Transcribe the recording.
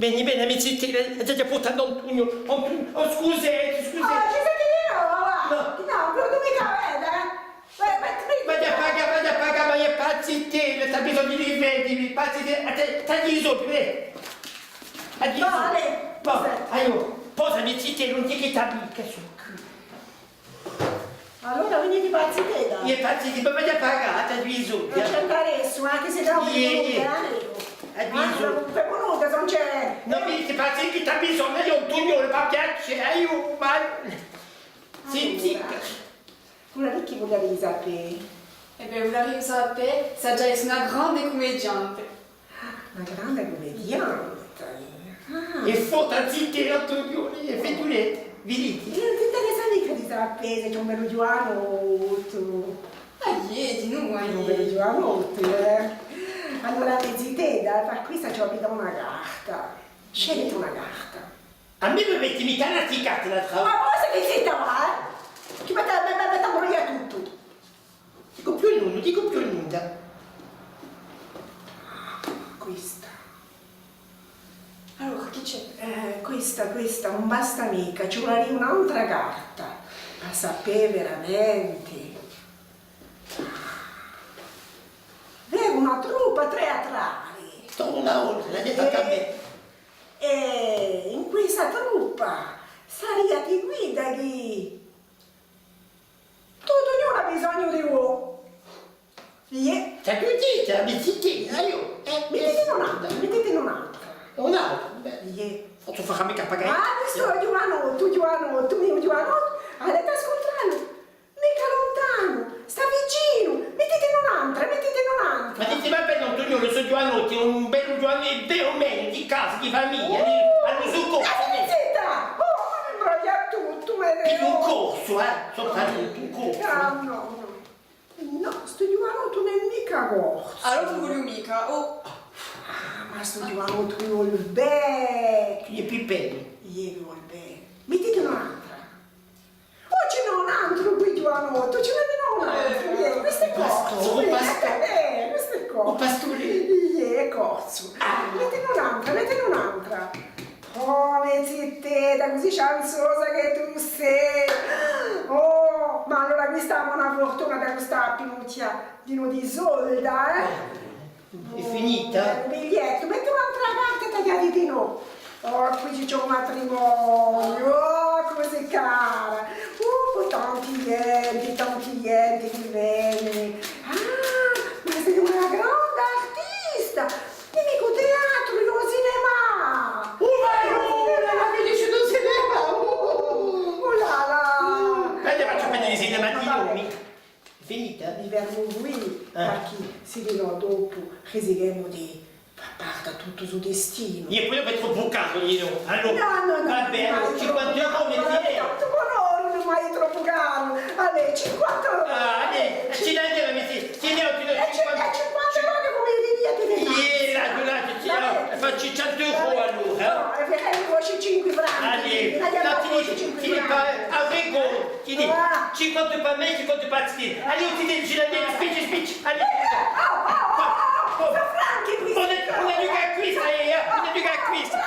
Bene, bene, amici, ti già portato Antonio. Oh, scusate, scusate. Oh, ci senti di nuovo, va? No. No, non mica vede, Vado a pagare, ma è pazzitella, c'ha bisogno di rivendimi, pazzitella, tagli i soldi, No, Ale. Allora, posami zitella, non ti che t'amica su. Allora venite pazzi te, dai. È pazzitella, ma vai a pagare, tagli i soldi. Non c'è adesso, anche se devo venire, non venuta, non c'è. Non mi dici pazzi che t'ha bisogno, io un tugnone, ma piace, io, ma... Sì. Una di chi volevi sapere? Eh bien, vous l'avez sapé, Sadia è una grande commediante. Una grande commediante. E fotta zittera, tugnone, e fetulette, vidite. Non ti interessa mica di sapere se c'è un bello giovanotto. Aïe, dis-nous, Un bello aïe. giovanotto, Allora, te, per questa ci ho dato una carta. Scegliete una carta. A me mi metti mica una ticata la Ma trama. cosa che zitta, va? Che mi sta tutto. Dico più nulla. Questa. Allora, chi c'è? Questa non basta mica, ci vuole un'altra carta per sapere veramente. Avevo una truppa teatrale Sto una ora, l'ha detto a me. e in questa truppa saria di guida di tutto ognuno ha bisogno di voi. C'è più dita, mi zittella, io. Mettete un'altra. Un'altra, beh. Faccio fare mica pagare. Questo è giovanotto, avete ascoltato? Mica lontano, sta vicino, mettete un'altra. Ma dite, va bene, Antonio, sono Giovanotti, un bello Giovanni, vero meglio, di casa, di famiglia, hanno sul corso. Zitta! Oh, mi imbroglia tutto, Un corso, soltanto un corso. No, sto giovanotto non è mica corso. Alors, vous voulez mica? Oh, Ma sto giovanotto mi vuol bene. Gli pipelli. Gli vuol bene. Mettete un'altra. Oh, ce n'è un altro qui giovanotto, ce n'è un altro. Questo è corso. Questo è corso. Un pastore. È corso. Mettete un'altra. Oh, zittetta, così chanzosa che tu sei. Oh, ma allora questa è una fortuna da questa pinuccia di solda, È finita? Un biglietto, metti un'altra carta tagliati di no. Oh, qui c'è un matrimonio, oh, come sei cara. Tanti clienti che vengono. Ma sei una grande artista. E mica teatro, lo cinema. La finisce del cinema! Oh là là. Guarda, faccio vedere i cinema di nomi. È finita? Viveremo qui, perché se di no dopo rischieremo di far parte tutto sul destino. Io poi ho detto bucato, io. Allora, No. vabbè, allora 50 euro metti. Tanto buono, non è mai troppo caro. Allora, 50 euro. Ci dai te la metti. Tieni occhio, 50 come devi dire. facci 100 euro allora. No, è vero, 5 franchi. Ti arrivo, ti dico, 50 per me, 50 per te. Allora ti dici la mia spicci. Franchi qui. Non è che acquista,